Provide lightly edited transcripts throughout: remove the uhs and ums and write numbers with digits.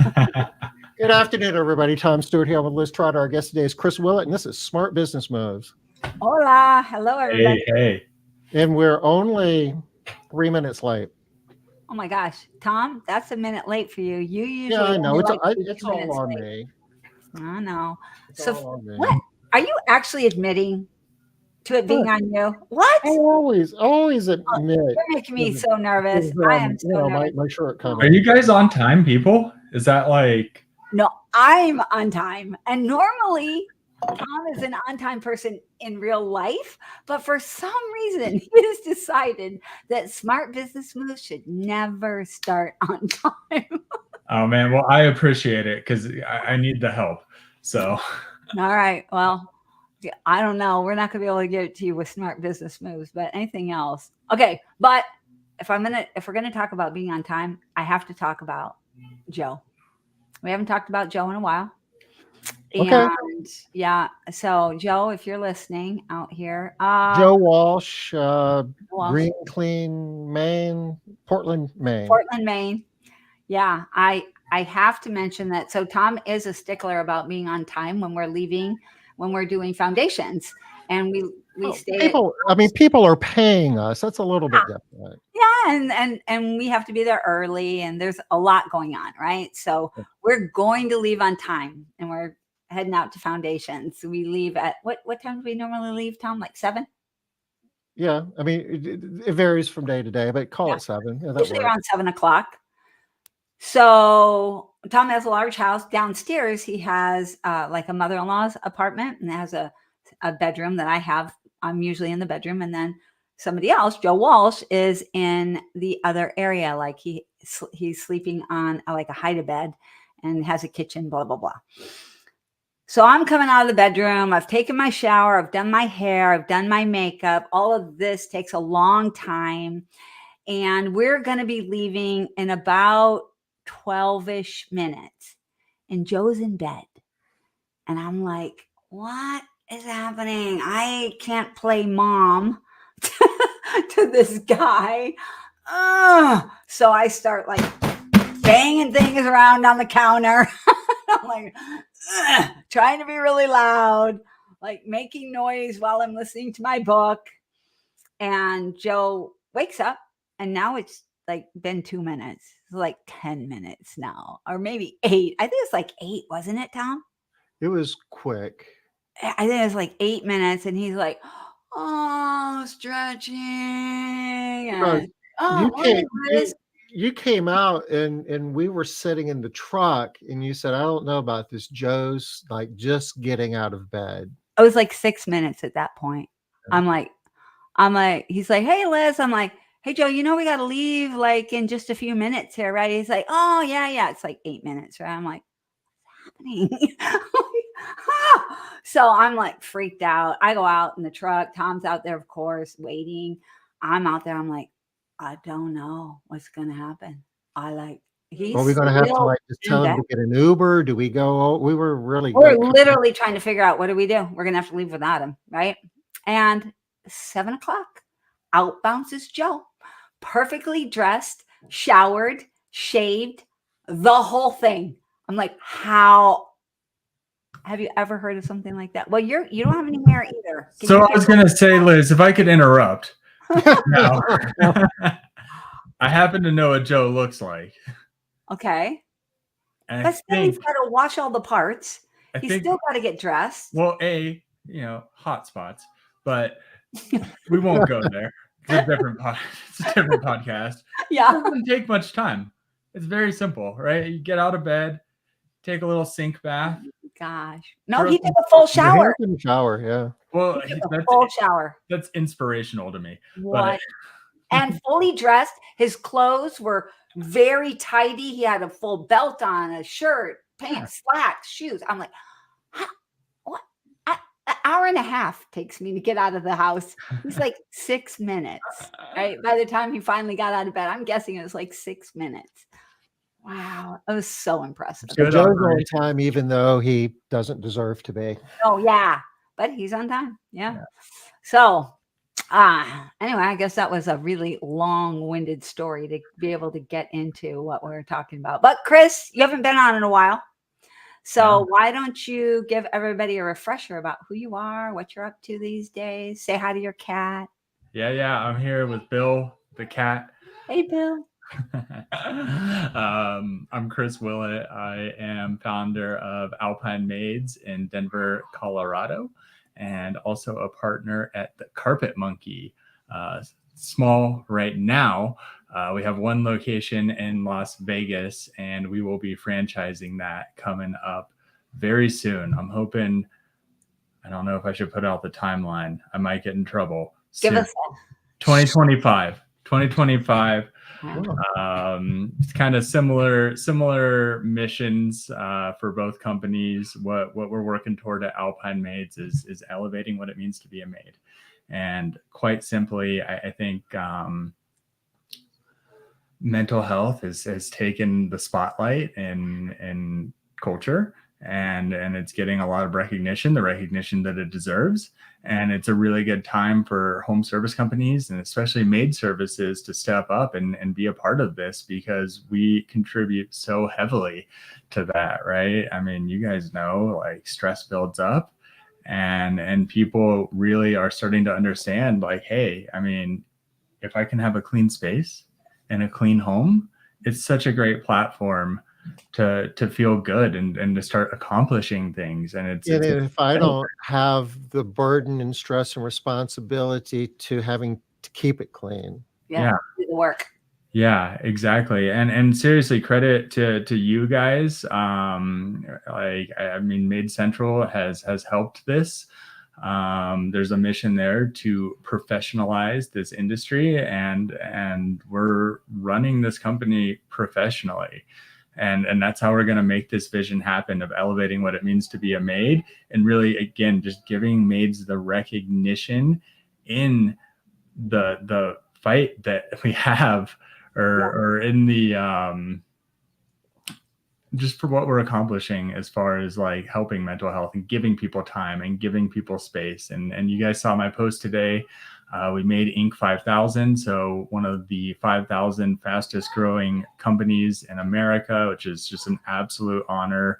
Good afternoon, everybody. Tom Stewart here with Liz Trotter. Our guest today is Chris Willatt, and this is Smart Business Moves. Hola. Hello, everybody. Hey. And we're only 3 minutes late. Oh, my gosh. Tom, that's a minute late for you. You usually Yeah, I know. only It's all on late. me. I know. It's So all on me. what? Are you actually admitting to it being on you? What? I always admit. You're making me so nervous. I am so nervous. My shortcomings. Are you guys on time, people? Is that like... No, I'm on time. And normally, Tom is an on-time person in real life, but for some reason, he has decided that Smart Business Moves should never start on time. Oh, man. Well, I appreciate it because I need the help. So. All right. Well, I don't know. We're not going to be able to give it to you with Smart Business Moves, but anything else. Okay. But if we're going to talk about being on time, I have to talk about Joe. We haven't talked about Joe in a while. Okay. And yeah, so Joe, if you're listening out here, Joe Walsh, Green Clean, Maine, Portland, Maine. Yeah, I have to mention that. So Tom is a stickler about being on time when we're leaving, when we're doing foundations, and we stay. People are paying us. That's a little bit different. Yeah, and we have to be there early, and there's a lot going on, right? So we're going to leave on time, and we're heading out to foundations. We leave at what time do we normally leave, Tom? Like 7? Yeah, I mean it varies from day to day, but call it 7. Yeah, usually around 7 o'clock. So Tom has a large house. Downstairs, he has like a mother-in-law's apartment, and it has a bedroom that I have. I'm usually in the bedroom, and then somebody else, Joe Walsh, is in the other area. Like he's sleeping on like a hide-a-bed and has a kitchen, blah, blah, blah. So I'm coming out of the bedroom. I've taken my shower. I've done my hair. I've done my makeup. All of this takes a long time. And we're going to be leaving in about 12-ish minutes. And Joe's in bed. And I'm like, what is happening? I can't play mom to this guy. So I start like banging things around on the counter. I'm like, trying to be really loud, like making noise while I'm listening to my book. And Joe wakes up, and now it's like been 2 minutes. It's like 10 minutes now, or maybe 8. I think it's like 8, wasn't it, Tom? It was quick. I think it was like 8 minutes, and he's like, oh, stretching. And, you came out and we were sitting in the truck, and you said, I don't know about this. Joe's like just getting out of bed. It was like 6 minutes at that point. Yeah. I'm like, he's like, hey, Liz. I'm like, hey, Joe, we got to leave like in just a few minutes here, right? He's like, oh, yeah. It's like 8 minutes, right? I'm like, what's happening? So I'm like freaked out. I go out in the truck. Tom's out there, of course, waiting. I'm out there. I'm like, I don't know what's going to happen. Are we going to have to like just tell him to get an Uber? Do we go? We're literally trying to figure out, what do we do? We're going to have to leave without him, right? And 7 o'clock, out bounces Joe, perfectly dressed, showered, shaved, the whole thing. I'm like, how? Have you ever heard of something like that? Well, you don't have any hair either. So I was going to say, Liz, if I could interrupt. No. I happen to know what Joe looks like. Okay. But still, he's got to wash all the parts. He's still got to get dressed. Well, hot spots, but we won't go there. It's a different podcast. Yeah. It doesn't take much time. It's very simple, right? You get out of bed, take a little sink bath. Gosh. No, he took a full shower. Yeah. Well, that's full shower. That's inspirational to me. What? And fully dressed. His clothes were very tidy. He had a full belt on, a shirt, pants, slacks, shoes. I'm like, what? An hour and a half takes me to get out of the house. It's like 6 minutes, right? By the time he finally got out of bed, I'm guessing it was like 6 minutes. Wow, it was so impressive. So Joe's on time, even though he doesn't deserve to be. Oh, yeah, but he's on time. Yeah. So Anyway, I guess that was a really long-winded story to be able to get into what we're talking about. But Chris, you haven't been on in a while. So why don't you give everybody a refresher about who you are, what you're up to these days? Say hi to your cat. Yeah. I'm here with Bill, the cat. Hey, Bill. I'm Chris Willatt. I am founder of Alpine Maids in Denver, Colorado, and also a partner at the Carpet Monkey. Small right now. We have one location in Las Vegas, and we will be franchising that coming up very soon. I'm hoping, I don't know if I should put out the timeline. I might get in trouble. Give us 2025. 2025. Wow. It's kind of similar missions for both companies. What we're working toward at Alpine Maids is elevating what it means to be a maid. And quite simply, I think mental health has taken the spotlight in culture, and it's getting a lot of recognition, the recognition that it deserves. And it's a really good time for home service companies and especially maid services to step up and be a part of this, because we contribute so heavily to that, right? I mean, you guys know, like, stress builds up, and people really are starting to understand, like, hey, I mean, if I can have a clean space and a clean home, it's such a great platform to feel good and to start accomplishing things. And it's if I don't have the burden and stress and responsibility to having to keep it clean. Yeah. Do the work. Yeah, exactly. And seriously, credit to you guys. Like, I mean, Maid Central has helped this. There's a mission there to professionalize this industry, and we're running this company professionally. And that's how we're going to make this vision happen of elevating what it means to be a maid, and really, again, just giving maids the recognition in the fight that we have, or in the just for what we're accomplishing as far as like helping mental health and giving people time and giving people space. And you guys saw my post today. We made Inc. 5000, so one of the 5,000 fastest growing companies in America, which is just an absolute honor.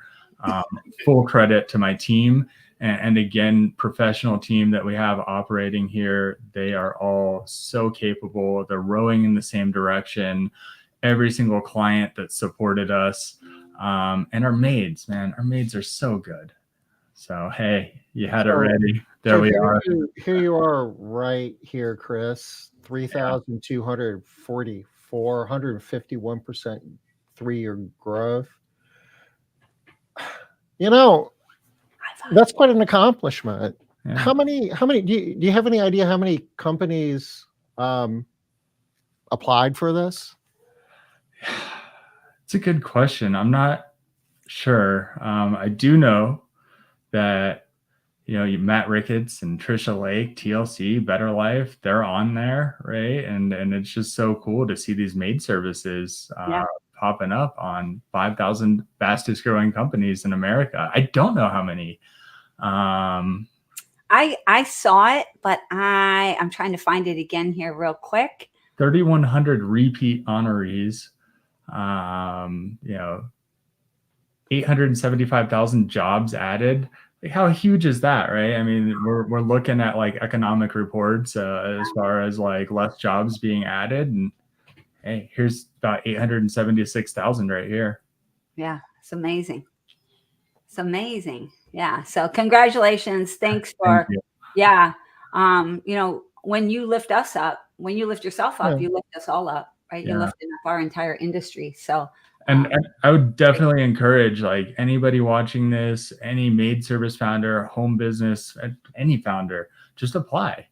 Full credit to my team. And again, professional team that we have operating here. They are all so capable. They're rowing in the same direction. Every single client that supported us. And our maids, man, our maids are so good. So, hey, you had it ready. There we are. Here you are right here, Chris. 3,244, 151% 3-year growth. You know, that's quite an accomplishment. Yeah. How many do you have any idea how many companies applied for this? It's a good question. I'm not sure. I do know that, you know, Matt Ricketts and Trisha Lake, TLC, Better Life, they're on there, right? And it's just so cool to see these maid services popping up on 5,000 fastest growing companies in America. I don't know how many. I saw it, but I'm trying to find it again here real quick. 3,100 repeat honorees. You know, 875,000 jobs added. Like, how huge is that, right? I mean, we're looking at like economic reports as far as like less jobs being added, and hey, here's about 876,000 right here. Yeah, it's amazing. It's amazing. Yeah. So congratulations. Thanks for you know, when you lift us up, when you lift yourself up, you lift us all up, right? You're lifting up our entire industry. So and I would definitely encourage, like, anybody watching this, any maid service founder, home business, any founder, just apply,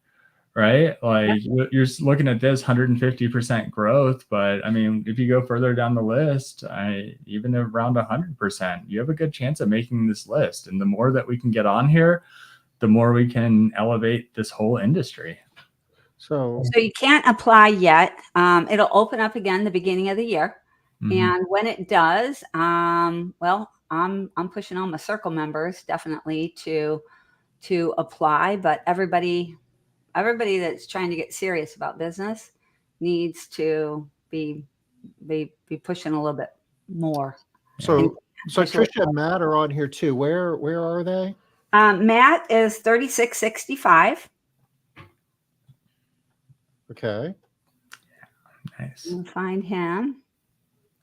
right? Like, you're looking at this 150% growth, but I mean, if you go further down the list, even around 100%, you have a good chance of making this list. And the more that we can get on here, the more we can elevate this whole industry. So you can't apply yet. It'll open up again the beginning of the year. Mm-hmm. And when it does, well, I'm pushing on my circle members definitely to apply, but everybody everybody that's trying to get serious about business needs to be pushing a little bit more. So Trisha and Matt are on here too. Where are they? Matt is 3665. Okay. Nice. You can find him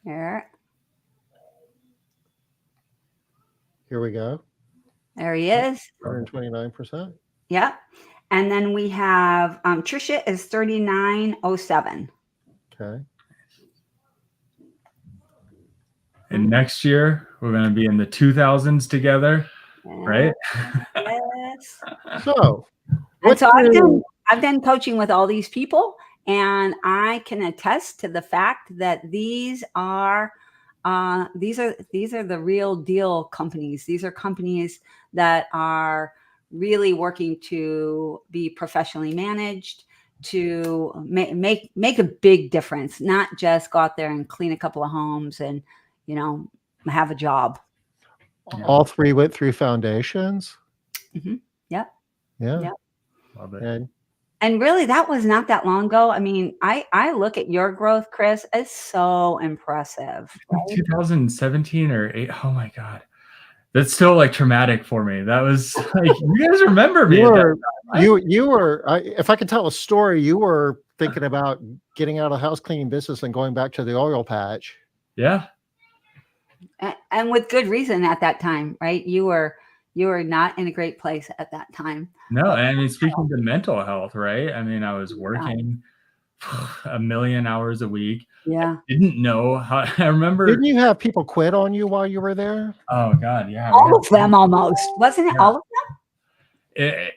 there. Here we go. There he is. 129%. Yep. And then we have Trisha is 3907. Okay. And next year we're going to be in the 2000s together, right? Yes. So, I've done coaching with all these people, and I can attest to the fact that these are the real deal companies. These are companies that are really working to be professionally managed, to make a big difference, not just go out there and clean a couple of homes and, have a job. All three went through foundations. Mm-hmm. Yep. Yeah. Yep. Love it. And really, that was not that long ago. I mean, I look at your growth, Chris. It's so impressive. Right? 2017 or 8. Oh my God. That's still like traumatic for me. That was like, you guys remember me. You were, if I could tell a story, you were thinking about getting out of the house cleaning business and going back to the oil patch. Yeah. And with good reason at that time, right? You were not in a great place at that time. No, I mean, speaking to mental health, right? I mean, I was working 1 million hours a week. Yeah. I didn't know how. I remember. Didn't you have people quit on you while you were there? Oh God, yeah. All of them almost. Wasn't it all of them?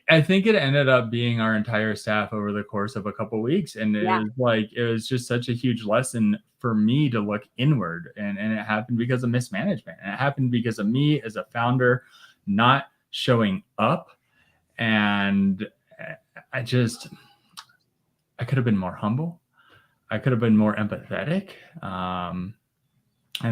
I think it ended up being our entire staff over the course of a couple of weeks. And it was just such a huge lesson for me to look inward. And it happened because of mismanagement. And it happened because of me as a founder not showing up. And I could have been more humble. I could have been more empathetic. And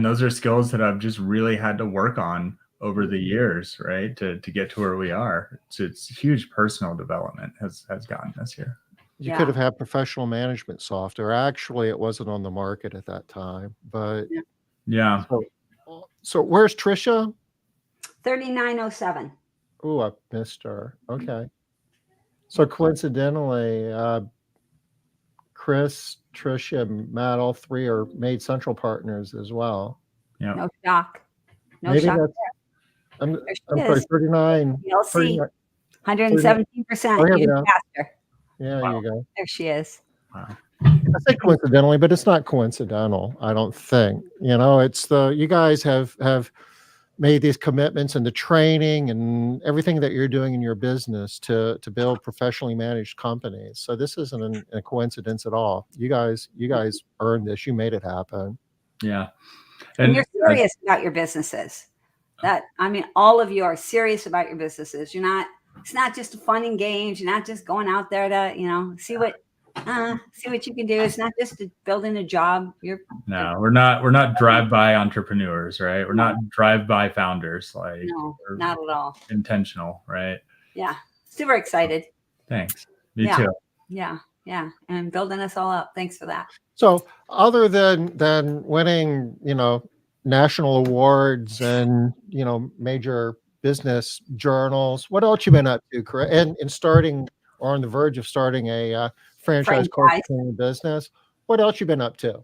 those are skills that I've just really had to work on over the years, right? To get to where we are. It's huge personal development has gotten us here. You could have had professional management software. Actually, it wasn't on the market at that time, but yeah. So where's Trisha? 3907. Oh, I missed her. Okay. So coincidentally, Chris, Trisha, and Matt, all three are Maid Central partners as well. Yeah. No shock. No Maybe shock. I'm sorry, 39. You'll see. 117%. You passed her. Yeah, Wow. You go. There she is. Wow. I say coincidentally, but it's not coincidental, I don't think. It's you guys have made these commitments and the training and everything that you're doing in your business to build professionally managed companies. So this isn't a coincidence at all. You guys earned this. You made it happen. Yeah. And you're serious about your businesses. All of you are serious about your businesses. It's not just fun and games. You're not just going out there to, see what you can do. It's not just building a job. No, we're not drive-by entrepreneurs, right? We're not drive-by founders. No, not at all. Intentional, right? Yeah. Super excited. Thanks. Me too. Yeah. Yeah. And building us all up. Thanks for that. So other than winning, national awards and, major business journals, what else you been up to, Chris? And starting or on the verge of starting a franchise coaching business. What else you been up to?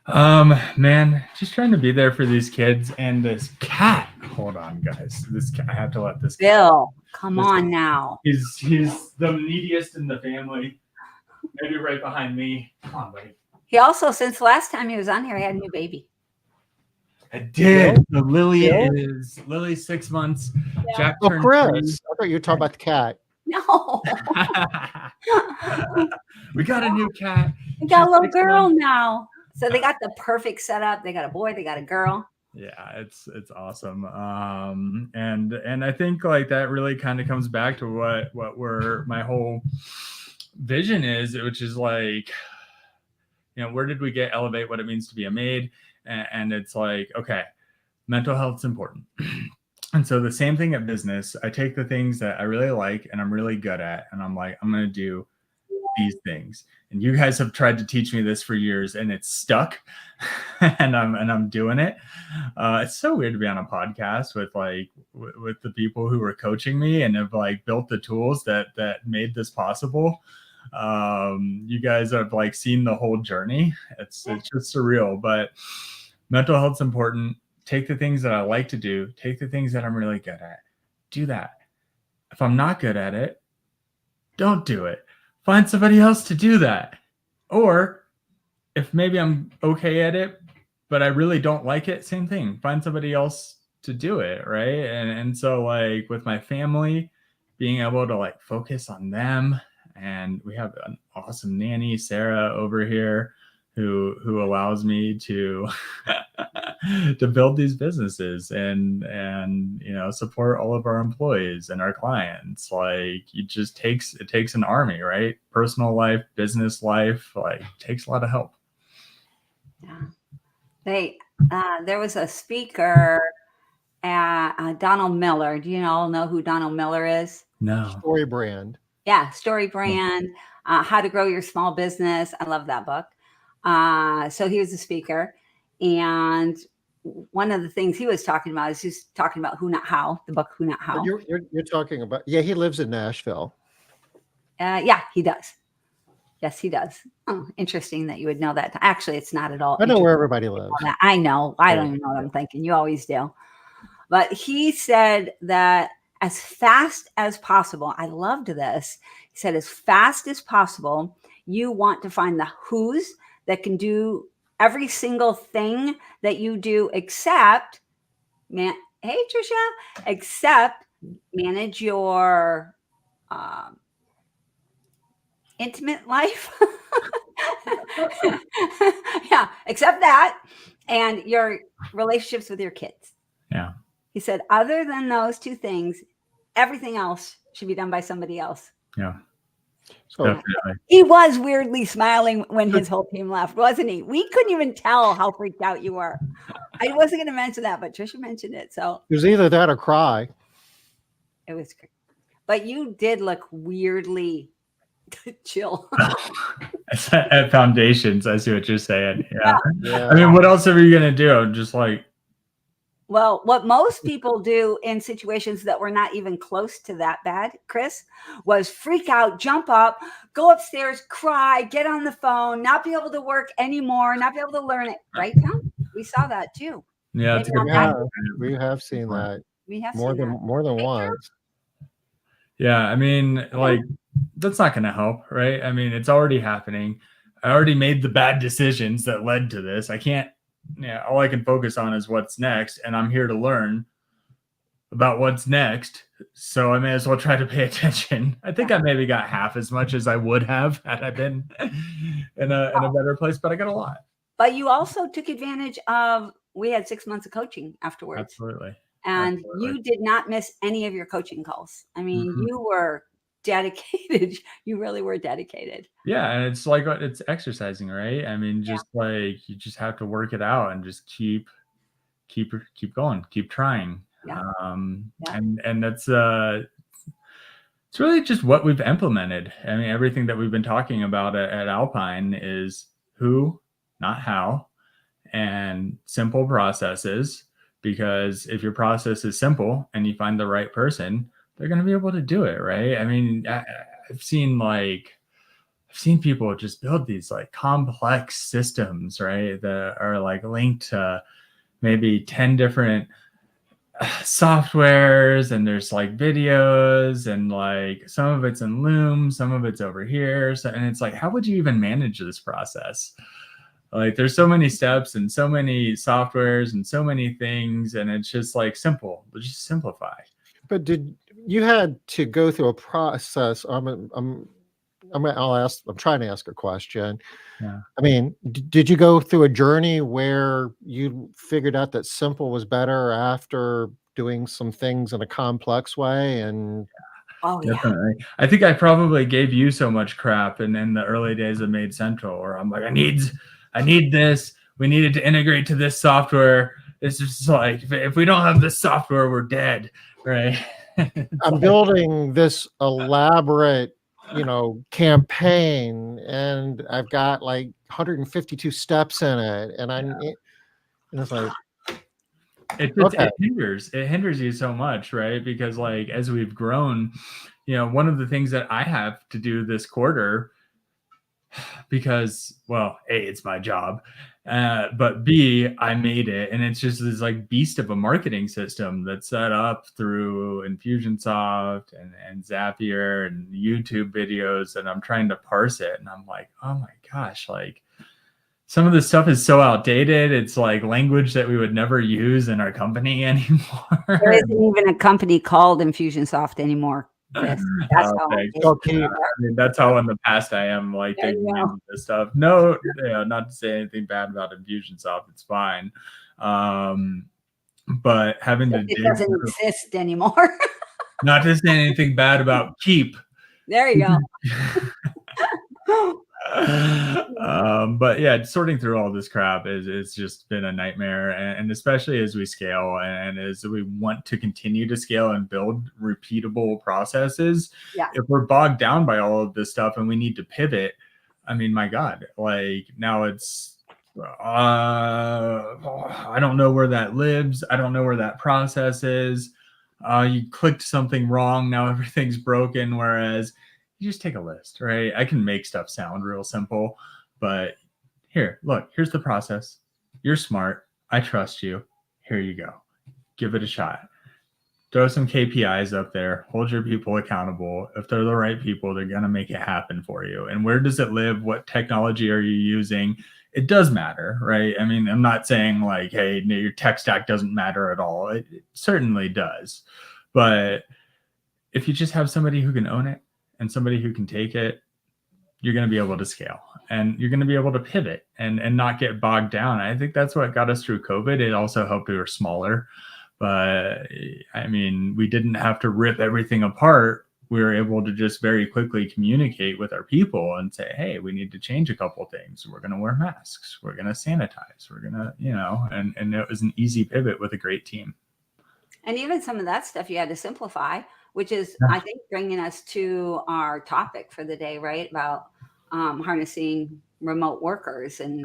Man, just trying to be there for these kids and this cat. Hold on, guys. This cat, I have to let this Bill, come on now. He's the neediest in the family. Maybe right behind me. Come on, buddy. He also, since last time he was on here, he had a new baby. I did. So Lily's 6 months. Yeah. Jack Oh, turned Chris. 3. I thought you were talking about the cat. No. We got a new cat. We got a little girl now. So they got the perfect setup. They got a boy, they got a girl. Yeah, it's awesome. And I think like that really kind of comes back to what my whole vision is, which is like, where did we elevate what it means to be a maid? And it's like, okay, mental health's important. And so the same thing at business, I take the things that I really like and I'm really good at, and I'm like, I'm going to do these things. And you guys have tried to teach me this for years, and it's stuck, and I'm doing it. It's so weird to be on a podcast with with the people who were coaching me and have like built the tools that made this possible. You guys have like seen the whole journey. It's just surreal, but mental health's important. Take the things that I like to do, take the things that I'm really good at, do that. If I'm not good at it, don't do it. Find somebody else to do that. Or if maybe I'm okay at it, but I really don't like it, same thing. Find somebody else to do it, right? And so like with my family, being able to like focus on them, and we have an awesome nanny, Sarah, over here, who allows me to to build these businesses and support all of our employees and our clients. Like it takes an army, right? Personal life, business life, like takes a lot of help. Yeah. There was a speaker at Donald Miller. Do you all know who Donald Miller is? No. Story Brand. Yeah, Story Brand, How to Grow Your Small Business. I love that book. So he was a speaker, and one of the things he was talking about is he's talking about Who Not How, the book Who Not How. You're talking about, yeah, he lives in Nashville. Yeah, he does. Yes, he does. Oh, interesting that you would know that. Actually, it's not at all. I know where everybody lives. I know. I don't even know what I'm thinking. You always do. But he said that as fast as possible, I loved this. He said, as fast as possible, you want to find the who's that can do every single thing that you do except, hey, Trisha, except manage your intimate life. Yeah, except that, and your relationships with your kids. Yeah. He said, other than those two things, everything else should be done by somebody else. Yeah. So definitely. He was weirdly smiling when his whole team left, wasn't he? We couldn't even tell how freaked out you were. I wasn't going to mention that, but Trisha mentioned it. So it was either that or cry. it was great. But you did look weirdly chill. At Foundations, I see what you're saying. Yeah. I mean, what else are you going to do? I'm just like, well, what most people do in situations that were not even close to that bad, Chris, was freak out, jump up, go upstairs, cry, get on the phone, not be able to work anymore, not be able to learn it. Right, Tom? We saw that too. yeah, We have seen that. We have more seen than that. more than once. Yeah, I mean, like, that's not going to help, right? I mean, it's already happening. I already made the bad decisions that led to this. I can't, all I can focus on is what's next, and I'm here to learn about what's next. So I may as well try to pay attention. I think I maybe got half as much as I would have had I been in a better place, but I got a lot. But you also took advantage of, we had 6 months of coaching afterwards. Absolutely. And you did not miss any of your coaching calls. I mean, you were dedicated. You really were dedicated. Yeah. And it's like, it's exercising, right? I mean, just like, you just have to work it out and just keep going, keep trying. Yeah. And that's, it's really just what we've implemented. I mean, everything that we've been talking about at Alpine is who, not how, and simple processes. Because if your process is simple and you find the right person, they're going to be able to do it, right? I mean, I've seen people just build these like complex systems, right, that are like linked to maybe 10 different softwares, and there's like videos, and like some of it's in Loom, some of it's over here. So, and it's like, how would you even manage this process? Like, there's so many steps and so many softwares and so many things, and it's just like simple. Just simplify. But did you had to go through a process? I'm trying to ask a question. Yeah. I mean, did you go through a journey where you figured out that simple was better after doing some things in a complex way? And oh, definitely. Yeah. I think I probably gave you so much crap in the early days of Made Central, where I'm like, I need this. We needed to integrate to this software. It's just like, if we don't have this software, we're dead, right? I'm building this elaborate, campaign, and I've got like 152 steps in it, and it's like, okay. It hinders you so much, right? Because like, as we've grown, one of the things that I have to do this quarter, because, well, A, it's my job, but B, I made it, and it's just this like beast of a marketing system that's set up through Infusionsoft and Zapier and YouTube videos, and I'm trying to parse it, and I'm like, oh my gosh, like, some of this stuff is so outdated. It's like language that we would never use in our company anymore. There isn't even a company called Infusionsoft anymore, Chris. That's that's how in the past I am like digging into this stuff. No, not to say anything bad about Infusionsoft. It's fine. But having to it doesn't exist anymore. Not to say anything bad about Keep. There you go. But yeah, sorting through all this crap it's just been a nightmare, and especially as we scale and as we want to continue to scale and build repeatable processes. If we're bogged down by all of this stuff and we need to pivot, I mean, my God, like, now it's I don't know where that lives. I don't know where that process is. You clicked something wrong, now everything's broken. Whereas you just take a list, right? I can make stuff sound real simple, but here, look, here's the process. You're smart. I trust you. Here you go. Give it a shot. Throw some KPIs up there. Hold your people accountable. If they're the right people, they're going to make it happen for you. And where does it live? What technology are you using? It does matter, right? I mean, I'm not saying like, hey, your tech stack doesn't matter at all. It certainly does. But if you just have somebody who can own it, and somebody who can take it, you're going to be able to scale, and you're going to be able to pivot and not get bogged down. I think that's what got us through COVID. It also helped we were smaller, but I mean, we didn't have to rip everything apart. We were able to just very quickly communicate with our people and say, hey, we need to change a couple of things. We're going to wear masks. We're going to sanitize. We're going to, and it was an easy pivot with a great team. And even some of that stuff you had to simplify, which is, I think, bringing us to our topic for the day, right? About harnessing remote workers and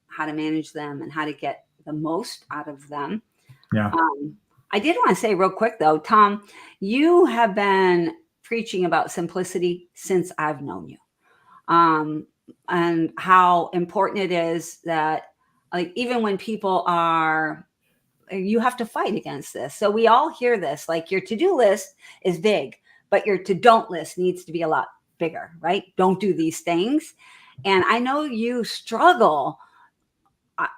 how to manage them and how to get the most out of them. I did want to say real quick, though, Tom, you have been preaching about simplicity since I've known you, and how important it is that, like, even when people are, you have to fight against this. So we all hear this, like, your to-do list is big, but your to-don't list needs to be a lot bigger, right? Don't do these things. And I know you struggle,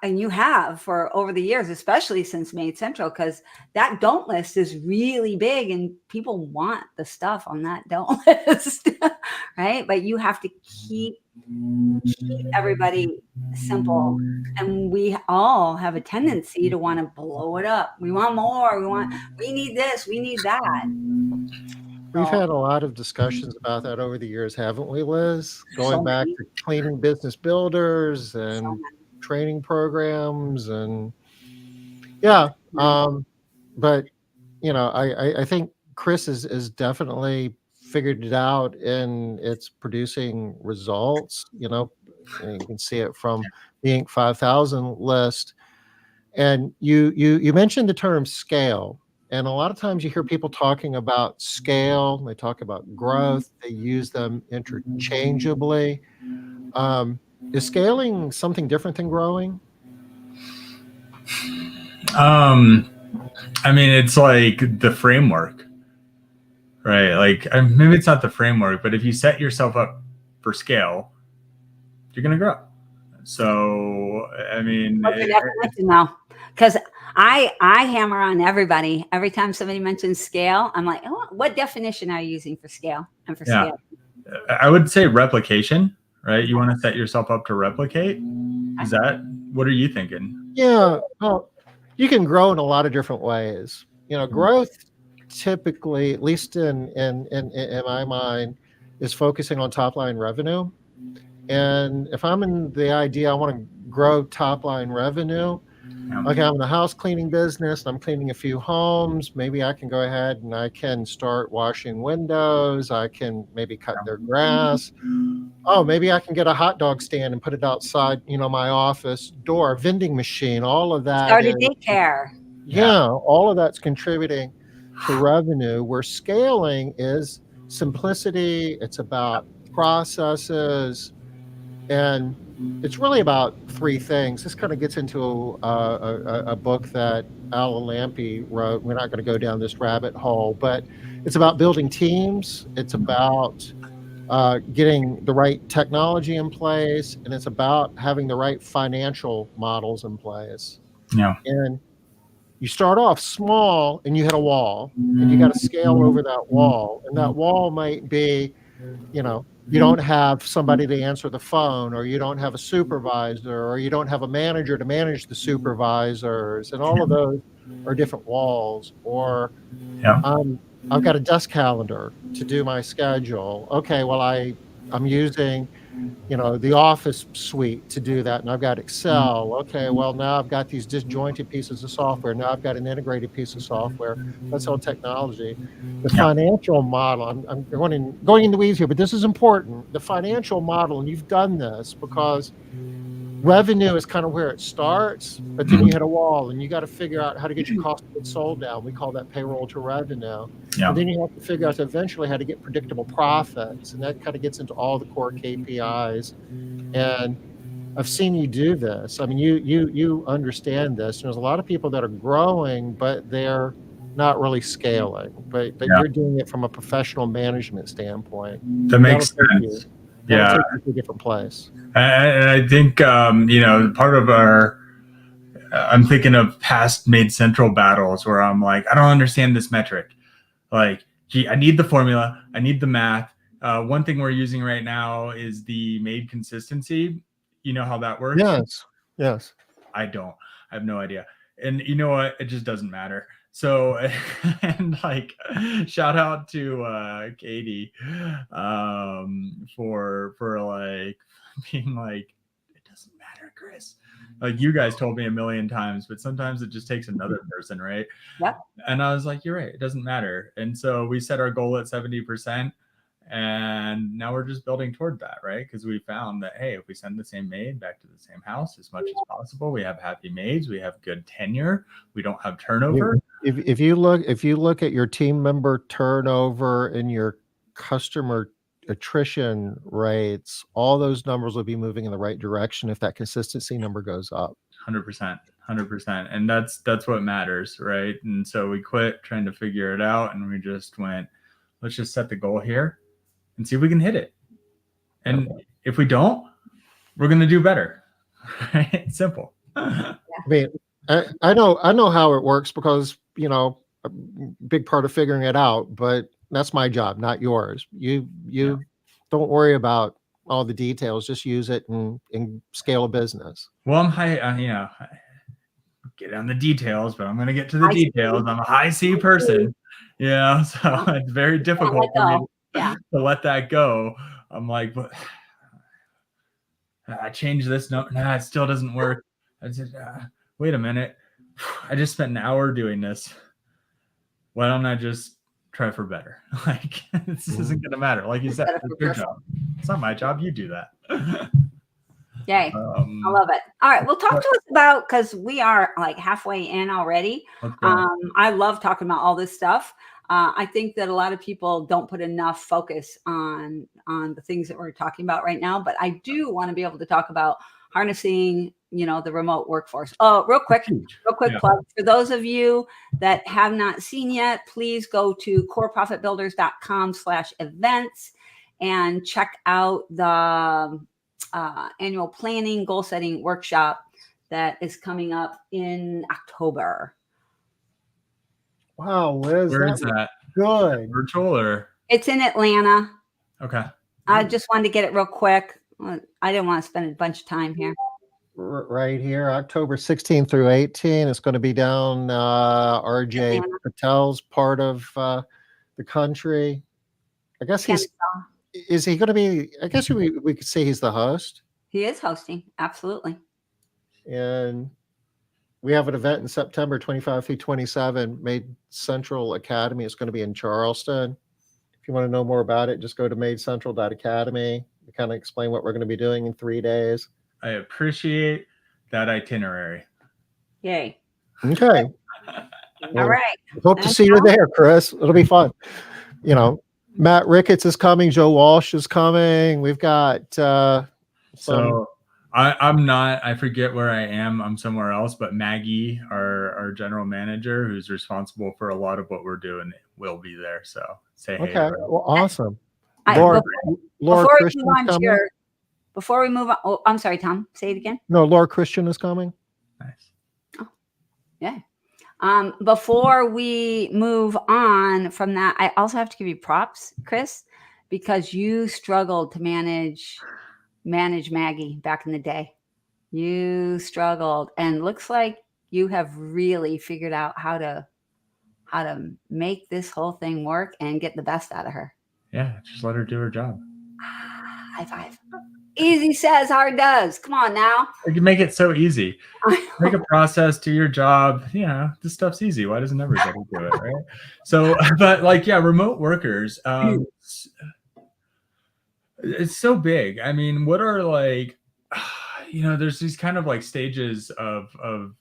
and you have for over the years, especially since Maid Central, because that don't list is really big and people want the stuff on that don't list, right? But you have to keep everybody simple. And we all have a tendency to want to blow it up. We want more. We need this. We need that. We've had a lot of discussions about that over the years, haven't we, Liz? Going back to cleaning business builders and training programs, and but I think Chris is definitely figured it out, and it's producing results. You can see it from the Inc. 5000 list. And you mentioned the term scale, and a lot of times you hear people talking about scale. They talk about growth. They use them interchangeably. Is scaling something different than growing? I mean, it's like the framework, right? Like, maybe it's not the framework, but if you set yourself up for scale, you're going to grow. So, I mean, what's the definition now? Because I hammer on everybody every time somebody mentions scale. I'm like, oh, what definition are you using for scale and for scale? I would say replication. Right? You want to set yourself up to replicate? What are you thinking? Yeah. Well, you can grow in a lot of different ways. Growth typically, at least in my mind, is focusing on top line revenue. And if I'm in the idea I want to grow top line revenue, Okay, I'm in the house cleaning business. I'm cleaning a few homes. Maybe I can go ahead and I can start washing windows. I can maybe cut their grass. Oh, maybe I can get a hot dog stand and put it outside, my office door, vending machine. All of that Start a is, daycare. yeah, all of that's contributing to revenue. Where scaling is simplicity. It's about processes, and it's really about three things. This kind of gets into a book that Alan Lampy wrote. We're not going to go down this rabbit hole, but it's about building teams. It's about getting the right technology in place, and it's about having the right financial models in place. Yeah. And you start off small and you hit a wall, and you got to scale over that wall. And that wall might be, you don't have somebody to answer the phone, or you don't have a supervisor, or you don't have a manager to manage the supervisors. And all of those are different walls. Or Yeah. I've got a desk calendar to do my schedule. Okay, well, I'm using, the Office suite to do that, and I've got Excel. Okay, well, now I've got these disjointed pieces of software. Now I've got an integrated piece of software. That's all technology. The Yeah. financial model, I'm going into weeds here, but this is important. The financial model, and you've done this because revenue is kind of where it starts, but then you hit a wall and you got to figure out how to get your cost of goods sold down. We call that payroll to revenue. Yeah. And then you have to figure out eventually how to get predictable profits. And that kind of gets into all the core KPIs. And I've seen you do this. I mean, you understand this. There's a lot of people that are growing, but they're not really scaling. But Yeah. you're doing it from a professional management standpoint. That makes That'll take sense. That'll Yeah. take you to a different place. And I think, part of I'm thinking of past Maid Central battles where I'm like, I don't understand this metric. Like, gee, I need the formula. I need the math. One thing we're using right now is the Maid consistency. You know how that works? Yes. I don't. I have no idea. And you know what? It just doesn't matter. So, and like, shout out to Katie for like being like, it doesn't matter, Chris. Like, you guys told me a million times, but sometimes it just takes another person, right? Yep. And I was like, you're right. It doesn't matter. And so we set our goal at 70%. And now we're just building toward that, right? Because we found that, hey, if we send the same maid back to the same house as much as possible, we have happy maids, we have good tenure, we don't have turnover. If you look at your team member turnover and your customer attrition rates, all those numbers will be moving in the right direction if that consistency number goes up. 100%. And that's what matters, right? And so we quit trying to figure it out, and we just went, let's just set the goal here and see if we can hit it. And if we don't, we're going to do better. Right? Simple. I mean, I know how it works because, a big part of figuring it out, but that's my job, not yours. You don't worry about all the details, just use it and scale a business. Well, I'm high, get on the details, but I'm going to get to the details. I'm a high C person, so it's very difficult for me to let that go. I'm like, but I changed this. No, it still doesn't work. I said, wait a minute. I just spent an hour doing this. Why don't I just try for better? Like, this isn't going to matter. Like you said, it's your job. It's not my job. You do that. Yay. I love it. All right. Well, talk to us about, because we are like halfway in already. I love talking about all this stuff. I think that a lot of people don't put enough focus on the things that we're talking about right now, but I do want to be able to talk about harnessing, the remote workforce. Oh, real quick plug. For those of you that have not seen yet, please go to coreprofitbuilders.com/events and check out the annual planning goal setting workshop that is coming up in October. Wow, Liz, where is that? Good. Virtual or? It's in Atlanta. Okay. I just wanted to get it real quick. I didn't want to spend a bunch of time here. Right here, October 16th through 18. It's going to be down RJ Patel's part of the country. I guess is he going to be, I guess we could say he's the host. He is hosting. Absolutely. And we have an event in September 25 through 27, Maid Central Academy. It's going to be in Charleston. If you want to know more about it, just go to maidcentral.academy. We kind of explain what we're going to be doing in 3 days. I appreciate that itinerary. Yay. Okay. All right. Hope to see you there, Chris. It'll be fun. You know, Matt Ricketts is coming. Joe Walsh is coming. We've got so I'm not, I forget where I am. I'm somewhere else, but Maggie, our general manager, who's responsible for a lot of what we're doing, will be there. So say hey. Okay. Well, awesome. Laura Christian is coming. Before we move on, oh, I'm sorry, Tom, say it again. No, Laura Christian is coming. Nice. Oh, yeah. Before we move on from that, I also have to give you props, Chris, because you struggled to manage Maggie back in the day. You struggled, and looks like you have really figured out how to make this whole thing work and get the best out of her. Yeah, just let her do her job. High five. Easy says, hard does. Come on now. You can make it so easy. Make a process, do your job. You know, this stuff's easy. Why doesn't everybody do it, right? So, but like, yeah, remote workers, it's so big. I mean, what are like, you know, there's these kind of like stages of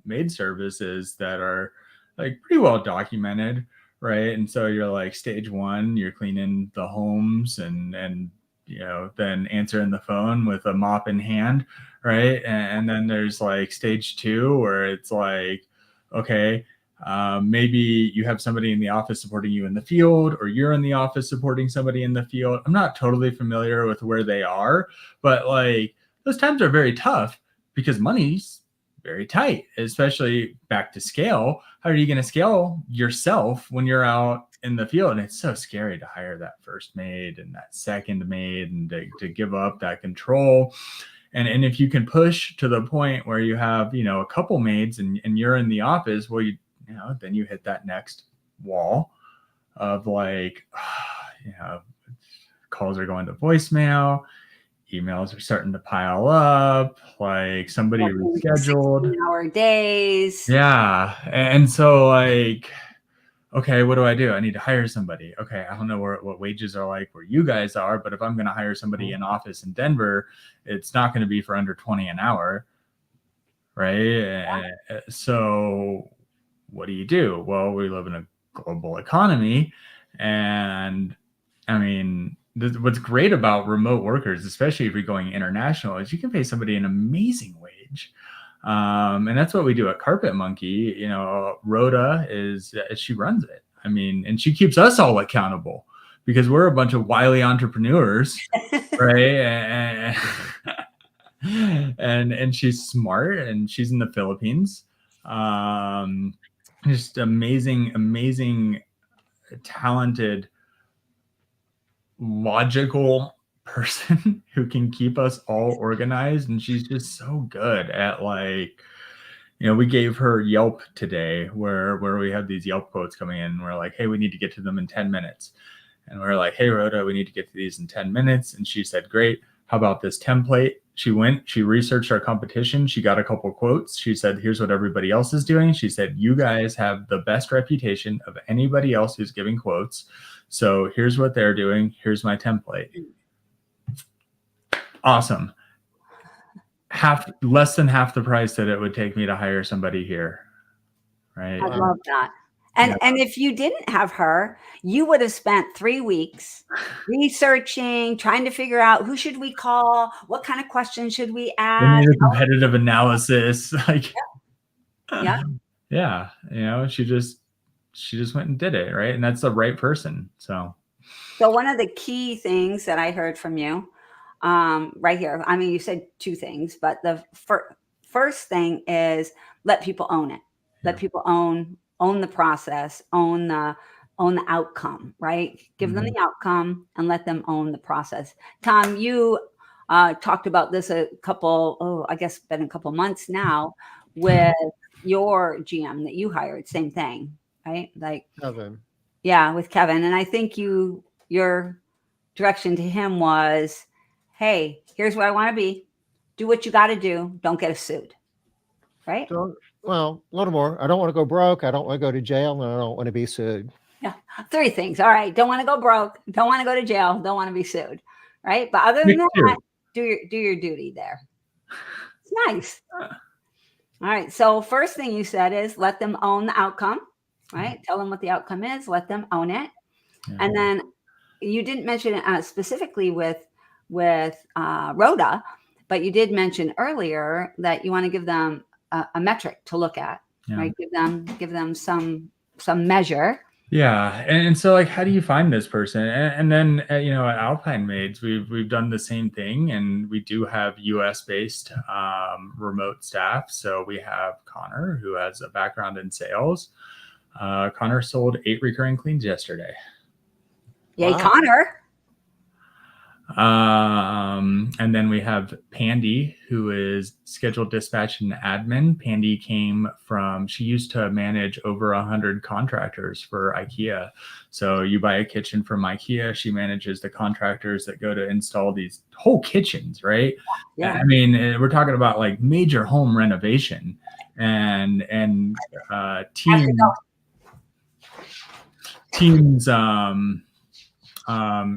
maid services that are like pretty well documented, right? And so you're like stage 1, you're cleaning the homes and you know, then answering the phone with a mop in hand, right? And then there's like stage 2 where it's like, okay, maybe you have somebody in the office supporting you in the field, or you're in the office supporting somebody in the field. I'm not totally familiar with where they are, but like those times are very tough because money's very tight, especially back to scale. How are you going to scale yourself when you're out in the field? And it's so scary to hire that first maid and that second maid and to give up that control. And if you can push to the point where you have, you know, a couple maids and you're in the office, well, you know, then you hit that next wall of like, you know, calls are going to voicemail, emails are starting to pile up, like somebody rescheduled. 16-hour days. Yeah. And so like, okay, what do I do? I need to hire somebody. Okay, I don't know what wages are like where you guys are, but if I'm going to hire somebody in office in Denver, it's not going to be for under 20 an hour, right? Yeah. So what do you do? Well, we live in a global economy, and I mean, what's great about remote workers, especially if you're going international, is you can pay somebody an amazing wage. And that's what we do at Carpet Monkey. You know, Rhoda she runs it. I mean, and she keeps us all accountable because we're a bunch of wily entrepreneurs, right? And she's smart, and she's in the Philippines. Just amazing, talented, logical person who can keep us all organized. And she's just so good at, like, you know, we gave her Yelp today where we had these Yelp quotes coming in, and we're like, hey, we need to get to them in 10 minutes. And we're like, hey, Rhoda, we need to get to these in 10 minutes. And she said, great. How about this template? She researched our competition. She got a couple quotes. She said, here's what everybody else is doing. She said, you guys have the best reputation of anybody else who's giving quotes. So here's what they're doing. Here's my template. Awesome. Less than half the price that it would take me to hire somebody here. Right. I love that. And if you didn't have her, you would have spent 3 weeks researching, trying to figure out who should we call, what kind of questions should we ask. We need a competitive analysis. Like, yeah. Yeah. You know, she just went and did it. Right. And that's the right person. So one of the key things that I heard from you right here, I mean, you said 2 things, but the first thing is let people own it. Let people own the process, own the outcome, right? Give them the outcome and let them own the process. Tom, you talked about this I guess been a couple months now with your GM that you hired, same thing, right? Like Kevin. Yeah, with Kevin. And I think your direction to him was, hey, here's where I want to be. Do what you got to do. Don't get us sued. right? Well, a little more. I don't want to go broke. I don't want to go to jail, and I don't want to be sued. Yeah, 3 things. All right, don't want to go broke, don't want to go to jail, don't want to be sued, right? But other than that, do your duty there. It's nice. All right. So first thing you said is let them own the outcome, right? Tell them what the outcome is, let them own it. Yeah. And then you didn't mention it specifically with Rhoda, but you did mention earlier that you want to give them a metric to look at, right? Give them some measure. Yeah. And so like, how do you find this person? And then, at Alpine Maids, we've done the same thing, and we do have US based remote staff. So we have Connor, who has a background in sales. Connor sold 8 recurring cleans yesterday. Yay, wow. Connor. And then we have Pandy, who is scheduled dispatch and admin. Pandy she used to manage over 100 contractors for IKEA. So you buy a kitchen from IKEA, she manages the contractors that go to install these whole kitchens, right? Yeah. I mean, we're talking about like major home renovation and teams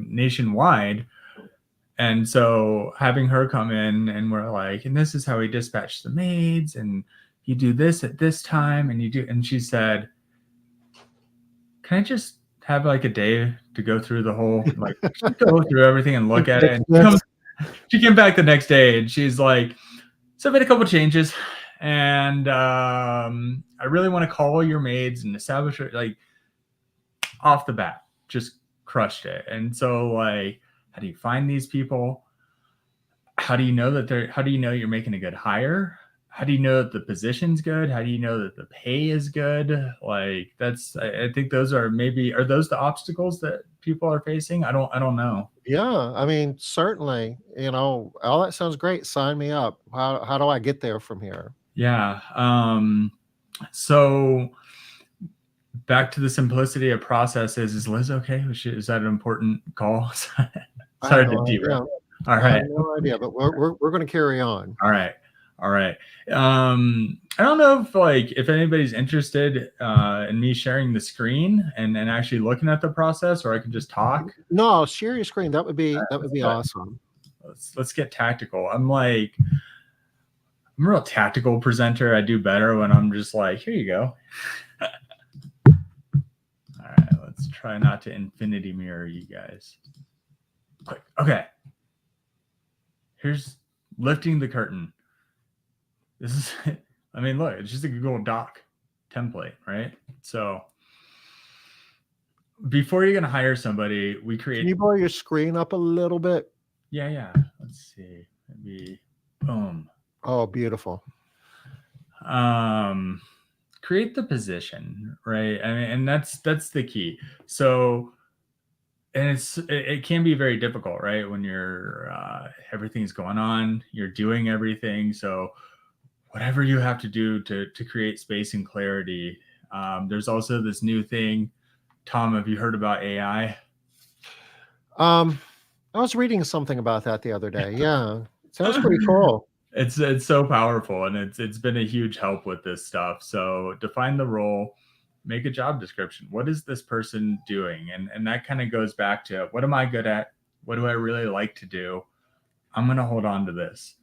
nationwide. And so having her come in, and we're like, and this is how we dispatch the maids, and you do this at this time, and she said, can I just have like a day to go through the whole, like go through everything and look at it? And she came back the next day, and she's like, so I made a couple changes, and I really want to call your maids and establish it, like off the bat, just crushed it. And so like, how do you find these people? How do you know you're making a good hire? How do you know that the position's good? How do you know that the pay is good? Like I think those are those the obstacles that people are facing? I don't know. Yeah. I mean, certainly, all that sounds great. Sign me up. How do I get there from here? Yeah. So back to the simplicity of processes. Is Liz okay? Is that an important call? Sorry to derail. All right. I have no idea, but we're going to carry on. All right. I don't know if anybody's interested in me sharing the screen and actually looking at the process, or I can just talk. No, share your screen. That would be awesome. Let's get tactical. I'm a real tactical presenter. I do better when I'm just like, here you go. All right, let's try not to infinity mirror you guys. Quick. Okay. Here's lifting the curtain. This is, look, it's just a Google Doc template, right? So before you're going to hire somebody, we create. Can you blow your screen up a little bit? Yeah. Let's see. Maybe, boom. Oh, beautiful. Create the position, right? And that's the key. So, and it can be very difficult, right? When you're everything's going on, you're doing everything. So whatever you have to do to create space and clarity. There's also this new thing. Tom, have you heard about AI? I was reading something about that the other day. Yeah, sounds pretty cool. It's so powerful, and it's been a huge help with this stuff. So define the role, make a job description. What is this person doing? And that kind of goes back to, what am I good at? What do I really like to do? I'm going to hold on to this.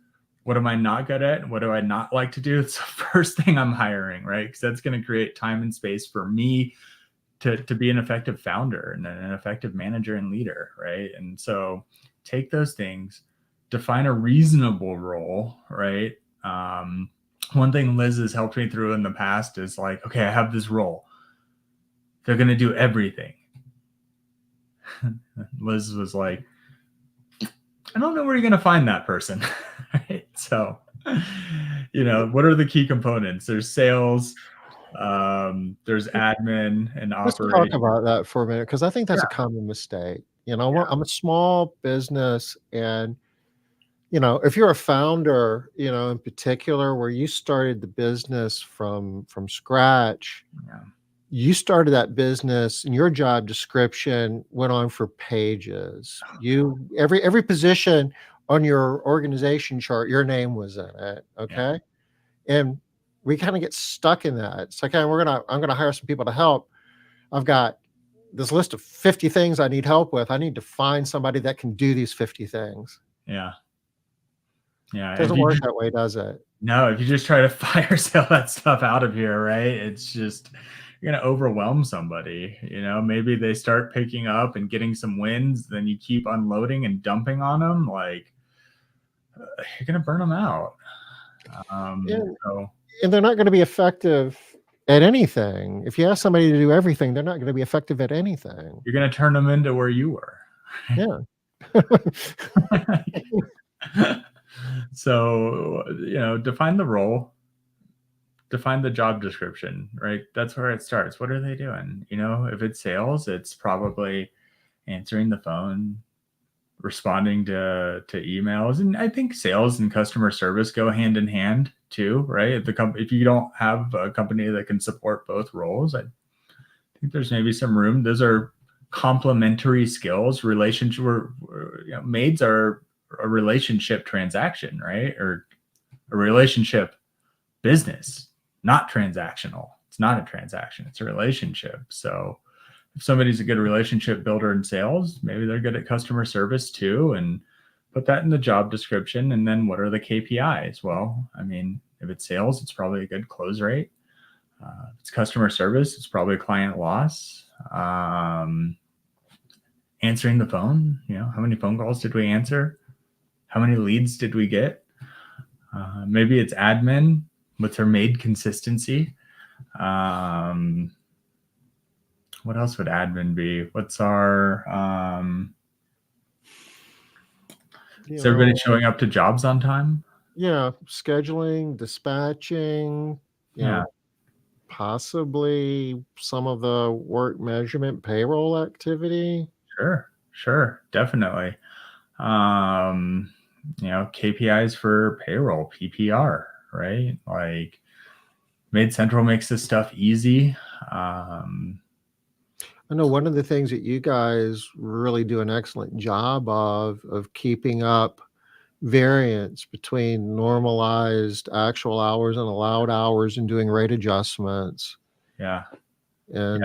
What am I not good at? What do I not like to do? It's the first thing I'm hiring, right? Because that's going to create time and space for me to be an effective founder and an effective manager and leader, right? And so take those things, define a reasonable role, right? One thing Liz has helped me through in the past is like, okay, I have this role. They're going to do everything. Liz was like, I don't know where you're going to find that person. Right? So, what are the key components? There's sales, there's admin and operations. Let's talk about that for a minute, because I think that's a common mistake. I'm a small business, and if you're a founder, in particular, where you started the business from scratch, you started that business and your job description went on for pages. Every position on your organization chart, your name was in it. Okay. And we kind of get stuck in that. It's like, hey, I'm gonna hire some people to help. I've got this list of 50 things I need help with. I need to find somebody that can do these 50 things. Yeah. Yeah. It doesn't work that way, does it? No, if you just try to fire sale that stuff out of here, right? It's just, you're going to overwhelm somebody. Maybe they start picking up and getting some wins, then you keep unloading and dumping on them. Like, you're going to burn them out. And they're not going to be effective at anything. If you ask somebody to do everything, they're not going to be effective at anything. You're going to turn them into where you were. Yeah. So, define the role, define the job description, right? That's where it starts. What are they doing? If it's sales, it's probably answering the phone, responding to emails. And I think sales and customer service go hand in hand too, right? If you don't have a company that can support both roles, I think there's maybe some room. Those are complementary skills. Maids are a relationship transaction, right? Or a relationship business, not transactional. It's not a transaction, it's a relationship. So if somebody's a good relationship builder in sales, maybe they're good at customer service too, and put that in the job description. And then what are the KPIs? Well, if it's sales, it's probably a good close rate. If it's customer service, it's probably client loss. Answering the phone, how many phone calls did we answer? How many leads did we get? Maybe it's admin. What's our maid consistency? What else would admin be? What's our is everybody showing up to jobs on time? Yeah, scheduling, dispatching, possibly some of the work measurement, payroll activity. Sure, definitely. KPIs for payroll, PPR, right? Like, Maid Central makes this stuff easy. I know one of the things that you guys really do an excellent job of keeping up variance between normalized actual hours and allowed hours and doing rate adjustments. Yeah. And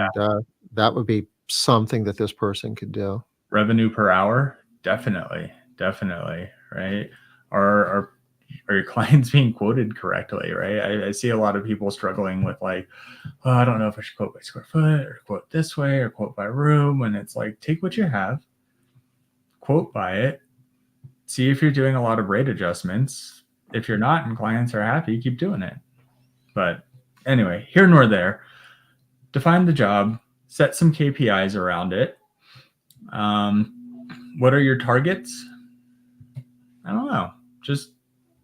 that would be something that this person could do. Revenue per hour, definitely, right? Are your clients being quoted correctly, right? I see a lot of people struggling with like, I don't know if I should quote by square foot or quote this way or quote by room. And it's like, take what you have, quote by it, see if you're doing a lot of rate adjustments. If you're not and clients are happy, keep doing it. But anyway, here nor there, define the job, set some KPIs around it. What are your targets? I don't know. Just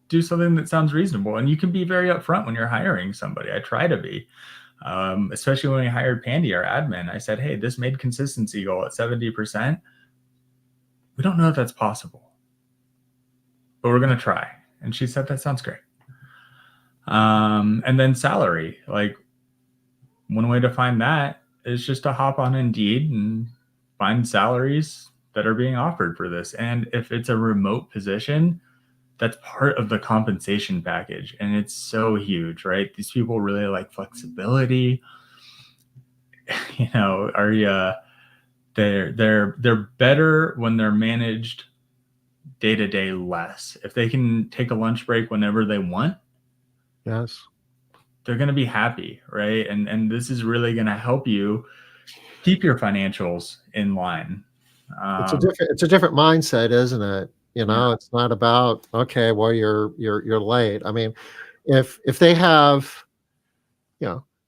do something that sounds reasonable. And you can be very upfront when you're hiring somebody. I try to be, especially when we hired Pandy, our admin. I said, hey, this made consistency goal at 70%. We don't know if that's possible, but we're going to try. And she said, that sounds great. And then salary, like, one way to find that is just to hop on Indeed and find salaries that are being offered for this. And if it's a remote position, that's part of the compensation package. And it's so huge, right? These people really like flexibility. They're better when they're managed day to day less. If they can take a lunch break whenever they want, yes, they're going to be happy, right? And this is really going to help you keep your financials in line. It's a different mindset, isn't it? It's not about, okay, well, you're late. I mean, if they have,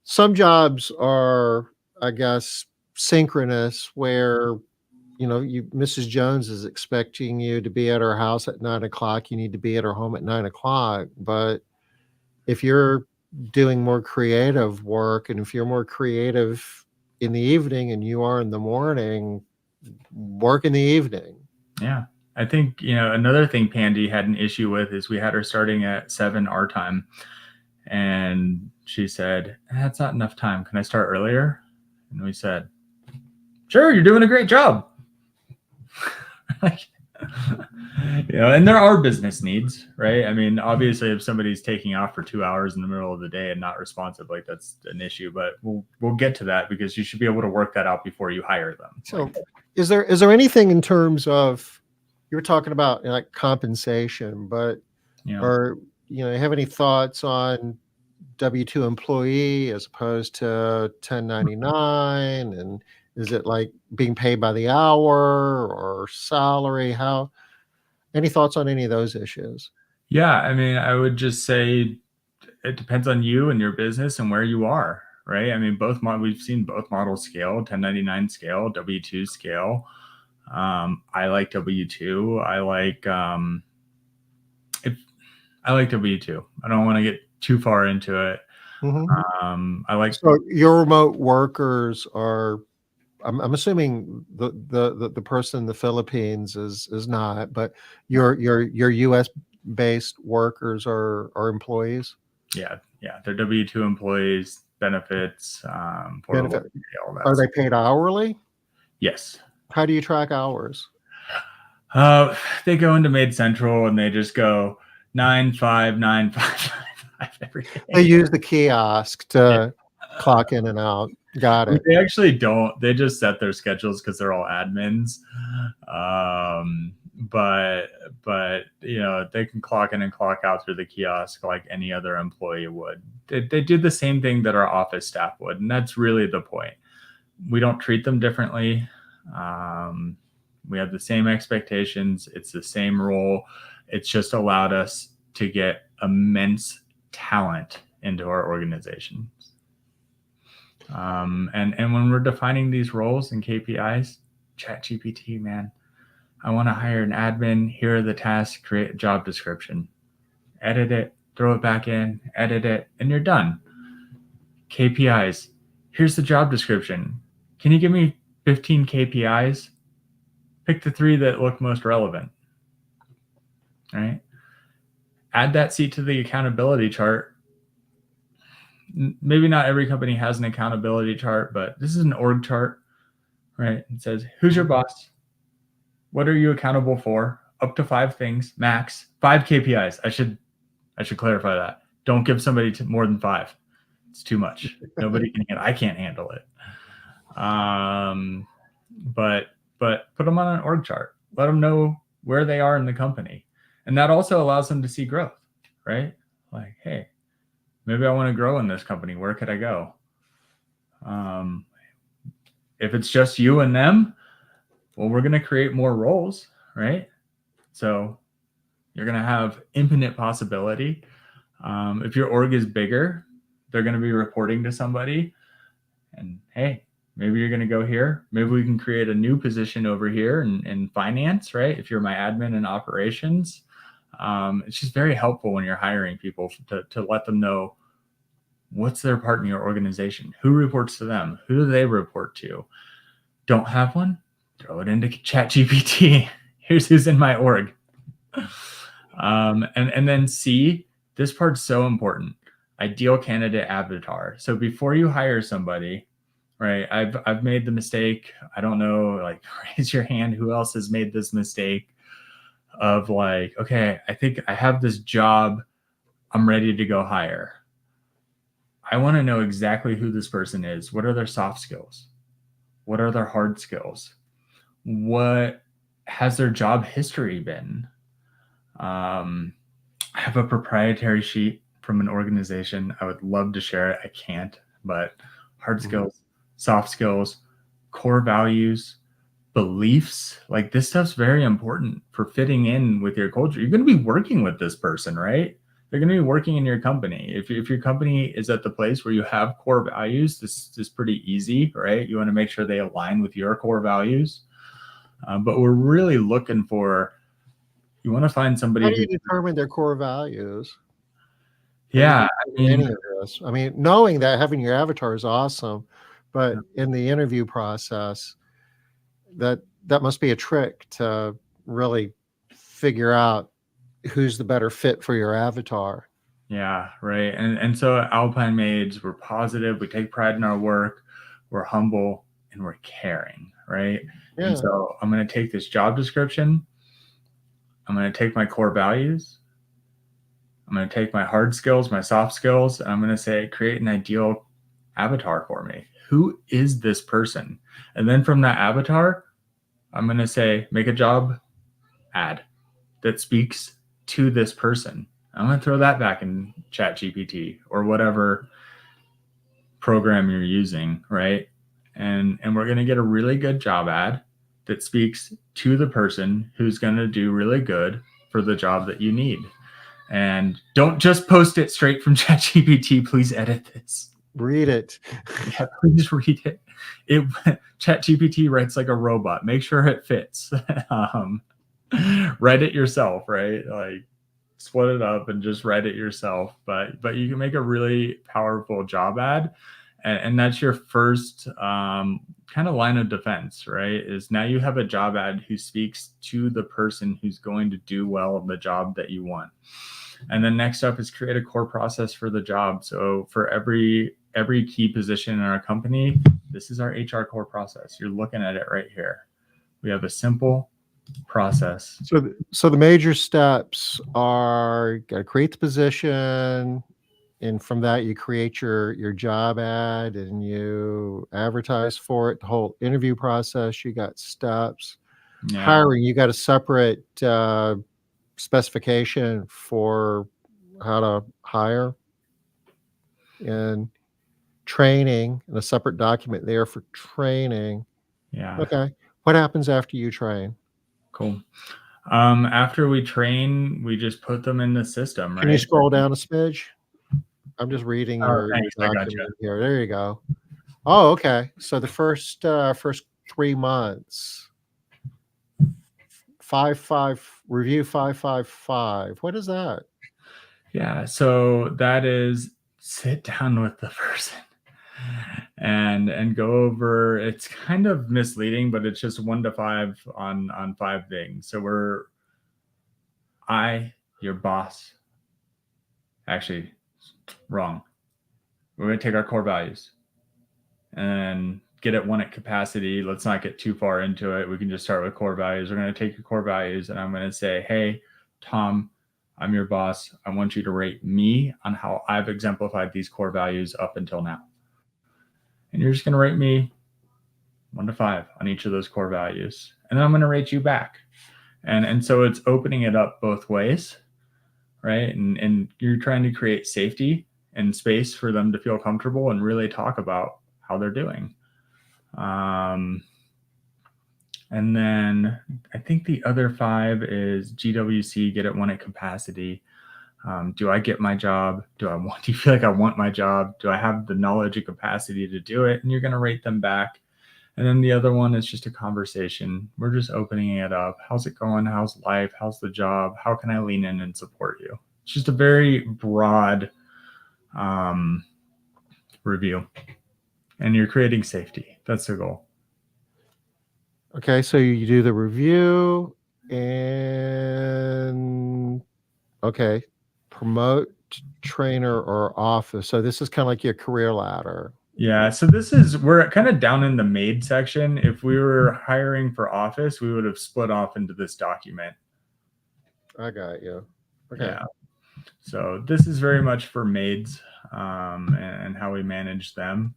some jobs are, I guess, synchronous where, Mrs. Jones is expecting you to be at her house at 9 o'clock. You need to be at her home at 9 o'clock. But if you're doing more creative work, and if you're more creative in the evening and you are in the morning, work in the evening. Yeah. I think, another thing Pandy had an issue with is we had her starting at 7 our time. And she said, that's not enough time. Can I start earlier? And we said, sure, you're doing a great job. And there are business needs, right? I mean, obviously, if somebody's taking off for 2 hours in the middle of the day and not responsive, like that's an issue. But we'll get to that because you should be able to work that out before you hire them. So, is there anything in terms of, you were talking about like compensation, but or you have any thoughts on W-2 employee as opposed to 1099, and is it like being paid by the hour or salary? Any thoughts on any of those issues? Yeah, I mean, I would just say it depends on you and your business and where you are, right? I mean, we've seen both models scale, 1099 scale, W-2 scale. I like W-2. I like W-2. I don't want to get too far into it. I like. So your remote workers are, I'm assuming the person in the Philippines is not, but your US based workers are employees. Yeah, they're W-2 employees, benefits, Benefit. Are they paid hourly? Yes. How do you track hours? They go into Maid Central and they just go 9-5, 9-5, 9-5 every day. They use the kiosk to clock in and out. Got it. They actually don't. They just set their schedules because they're all admins. But they can clock in and clock out through the kiosk like any other employee would. They do the same thing that our office staff would, and that's really the point. We don't treat them differently. We have the same expectations. It's the same role. It's just allowed us to get immense talent into our organization. And when we're defining these roles and KPIs, ChatGPT, man, I want to hire an admin. Here are the tasks, create a job description, edit it, throw it back in, edit it, and you're done. KPIs, here's the job description. Can you give me 15 KPIs? Pick the 3 that look most relevant, right? Add that seat to the accountability chart. Maybe not every company has an accountability chart, but this is an org chart, right? It says, who's your boss? What are you accountable for? Up to 5 things, max 5 KPIs. I should clarify that. Don't give somebody more than 5. It's too much. Nobody can handle. I can't handle it. But put them on an org chart. Let them know where they are in the company, and that also allows them to see growth, right? Like, hey, maybe I want to grow in this company. Where could I go? If it's just you and them, well, we're going to create more roles, right? So you're going to have infinite possibility. If your org is bigger, they're going to be reporting to somebody. And hey, maybe you're going to go here. Maybe we can create a new position over here in finance, right? If you're my admin and operations. It's just very helpful when you're hiring people to let them know what's their part in your organization, who reports to them, who do they report to. Don't have one? Throw it into ChatGPT. Here's who's in my org. And then C, this part's so important. Ideal candidate avatar. So before you hire somebody, right? I've made the mistake. I don't know, like, raise your hand. Who else has made this mistake of like, okay, I think I have this job. I'm ready to go hire. I want to know exactly who this person is. What are their soft skills? What are their hard skills? What has their job history been? I have a proprietary sheet from an organization. I would love to share it. I can't, but hard skills, soft skills, core values, beliefs, like this stuff's very important for fitting in with your culture. You're going to be working with this person, right? They're going to be working in your company. If your company is at the place where you have core values, this is pretty easy, right? You want to make sure they align with your core values. But we're really looking for, you want to find somebody. How do you determine their core values? Yeah. Any of this. I mean, knowing that having your avatar is awesome, but in the interview process, that must be a trick to really figure out who's the better fit for your avatar. Yeah, right. And so at Alpine Maids, we're positive, we take pride in our work, we're humble, and we're caring, right? Yeah. And so I'm going to take this job description, I'm I'm going to take my core values. I'm going to take my hard skills, my soft skills, and I'm going to say, create an ideal avatar for me. Who is this person? And then from that avatar, I'm going to say, make a job ad that speaks to this person. I'm going to throw that back in ChatGPT or whatever program you're using, right? And we're going to get a really good job ad that speaks to the person who's going to do really good for the job that you need. And don't just post it straight from ChatGPT. Please edit this. Read it. Yeah, please read it. ChatGPT writes like a robot. Make sure it fits. Write it yourself, right? Like split it up and just write it yourself. But you can make a really powerful job ad, and that's your first kind of line of defense, right? Is now you have a job ad who speaks to the person who's going to do well in the job that you want. And then next up is create a core process for the job. So for every key position in our company, this is our HR core process. You're looking at it right here. We have a simple process. So the major steps are, got to create the position, and from that you create your job ad and you advertise for it. The whole interview process, you got steps. Yeah. Hiring, you got a separate specification for how to hire, and training, and a separate document there for training. Yeah. Okay. What happens after you train? Cool. After we train, we just put them in the system, right? Can you scroll down a smidge? I'm just reading your thanks. I document gotcha. here. There you go. Oh, okay. So the first 3 months, 5 review 555. What is that? Yeah. So that is sit down with the person and go over. It's kind of misleading, but it's just 1 to 5 on 5 things. So your boss. Actually, wrong. We're going to take our core values and get it 1 at capacity. Let's not get too far into it. We can just start with core values. We're going to take your core values, and I'm going to say, hey, Tom, I'm your boss. I want you to rate me on how I've exemplified these core values up until now. And you're just going to rate me 1 to 5 on each of those core values. And then I'm going to rate you back. And so it's opening it up both ways, right? And you're trying to create safety and space for them to feel comfortable and really talk about how they're doing. And then I think the other 5 is GWC, get it 1 at capacity. Do I get my job? Do you feel like I want my job? Do I have the knowledge and capacity to do it? And you're going to rate them back. And then the other one is just a conversation. We're just opening it up. How's it going? How's life? How's the job? How can I lean in and support you? It's just a very broad review. And you're creating safety. That's the goal. Okay, so you do the review and okay, promote, trainer, or office. So this is kind of like your career ladder. Yeah, so we're kind of down in the maid section. If we were hiring for office, we would have split off into this document. I got you. Okay. Yeah. So this is very much for maids and how we manage them.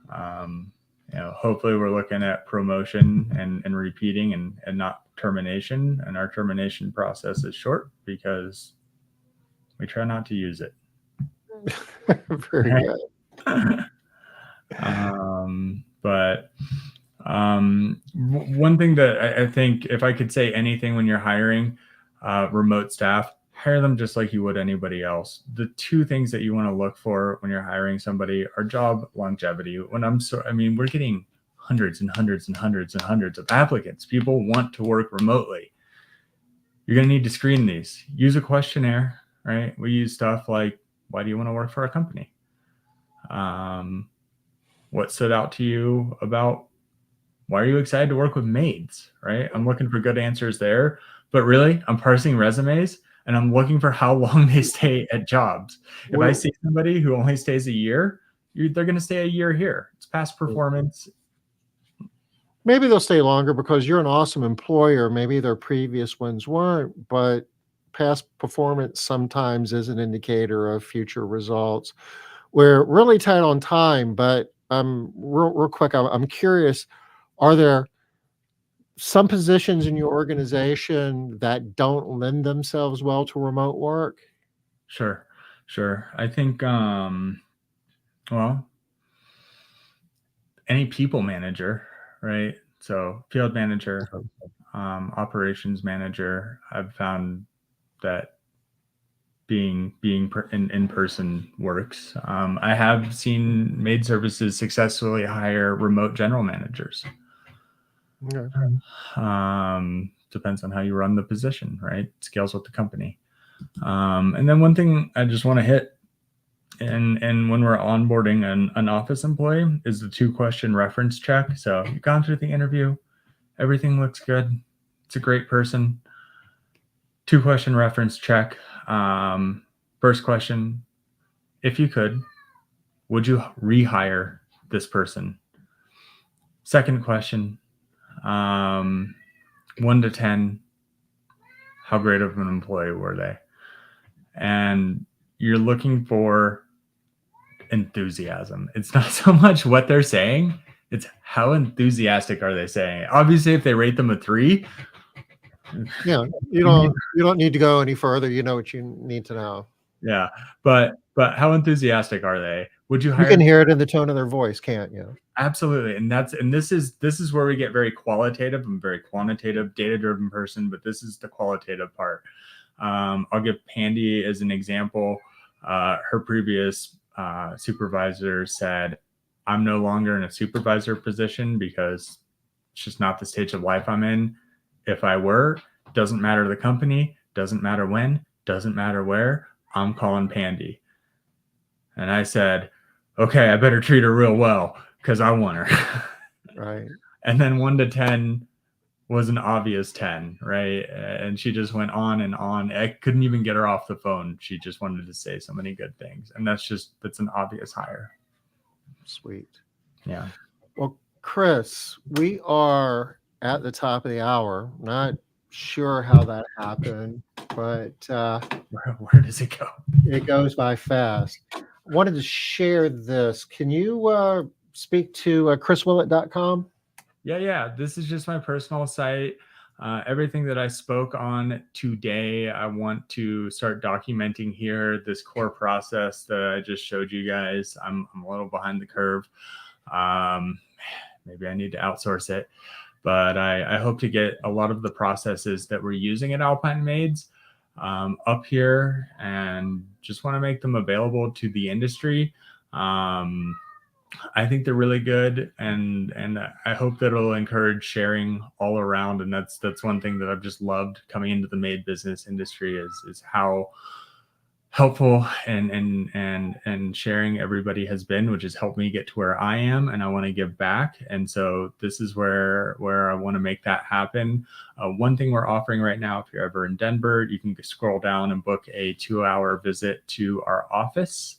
Hopefully we're looking at promotion and repeating and not termination. And our termination process is short because we try not to use it. Very good. One thing that I think, if I could say anything when you're hiring remote staff, hire them just like you would anybody else. The 2 things that you want to look for when you're hiring somebody are job longevity. We're getting hundreds and hundreds and hundreds and hundreds of applicants. People want to work remotely. You're going to need to screen these. Use a questionnaire, right? We use stuff like, why do you want to work for our company? What stood out to you about why are you excited to work with maids, right? I'm looking for good answers there, but really I'm parsing resumes and I'm looking for how long they stay at jobs. If I see somebody who only stays a year, they're going to stay a year here. It's past performance. maybe they'll stay longer because you're an awesome employer. Maybe their previous ones weren't, but past performance sometimes is an indicator of future results. We're really tight on time, but real quick, I'm curious, are there some positions in your organization that don't lend themselves well to remote work? Sure, sure. I think, well, any people manager, right? So field manager, operations manager, I've found that in person works. I have seen maid services successfully hire remote general managers. Okay. Depends on how you run the position, right? Scales with the company. And then one thing I just want to hit, and when we're onboarding an office employee, is the 2-question reference check. So you've gone through the interview, everything looks good, it's a great person. 2-question reference check. First question, if you could, would you rehire this person? Second question, 1 to 10, how great of an employee were they? And you're looking for enthusiasm. It's not so much what they're saying, it's how enthusiastic are they saying it. Obviously, if they rate them a 3, Yeah, you don't need to go any further. You know what you need to know. yeah, but how enthusiastic are they? Would you You hire? can hear it in the tone of their voice, can't you? Absolutely. And this is where we get very qualitative. I'm a very quantitative, data-driven person, but this is the qualitative part. I'll give Pandy as an example. Her previous supervisor said, I'm no longer in a supervisor position because it's just not the stage of life I'm in. If I were, doesn't matter the company, doesn't matter when, doesn't matter where, I'm calling Pandy. And I said, okay, I better treat her real well because I want her. Right. And then 1 to 10 was an obvious 10, right? And she just went on and on. I couldn't even get her off the phone. She just wanted to say so many good things. And that's an obvious hire. Sweet. Yeah. Well, Chris, we are at the top of the hour. Not sure how that happened, but Where does it go? it goes by fast. Wanted to share this. Can you speak to chriswillatt.com? Yeah. This is just my personal site. Everything that I spoke on today, I want to start documenting here. This core process that I just showed you guys, I'm a little behind the curve. Maybe I need to outsource it, but I hope to get a lot of the processes that we're using at Alpine Maids up here, and just want to make them available to the industry. I think they're really good, and I hope that it'll encourage sharing all around. And that's one thing that I've just loved coming into the maid business industry is how helpful and sharing everybody has been, which has helped me get to where I am, and I want to give back. And so this is where I want to make that happen. One thing we're offering right now, if you're ever in Denver, you can scroll down and book a 2-hour visit to our office.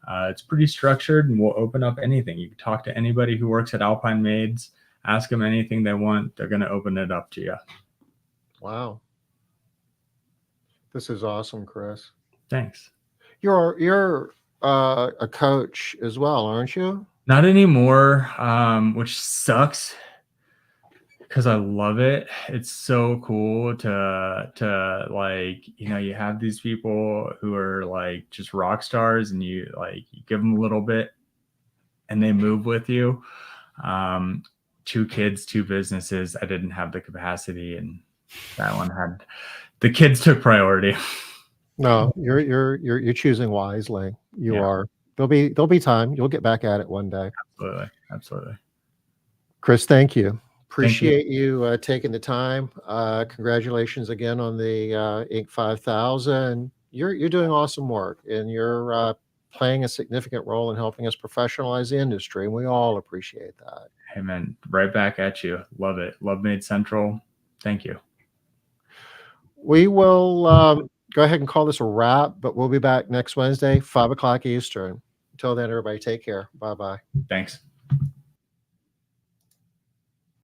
It's pretty structured, and we'll open up anything. You can talk to anybody who works at Alpine Maids, ask them anything they want. They're going to open it up to you. Wow. This is awesome, Chris. Thanks. You're a coach as well, aren't you? Not anymore, which sucks because I love it. It's so cool to like, you have these people who are like just rock stars, and you give them a little bit and they move with you. 2 kids, 2 businesses. I didn't have the capacity, and that one had, the kids took priority. No, you're choosing wisely. You Yeah. are. There'll be time. You'll get back at it one day. Absolutely. Chris, thank you. Appreciate you taking the time. Congratulations again on the Inc. 5000. You're doing awesome work, and you're playing a significant role in helping us professionalize the industry, and we all appreciate that. Hey man, right back at you. Love it. Love Maid Central. Thank you. We will go ahead and call this a wrap, but we'll be back next Wednesday, 5 o'clock Eastern. Until then, everybody take care. Bye-bye. Thanks.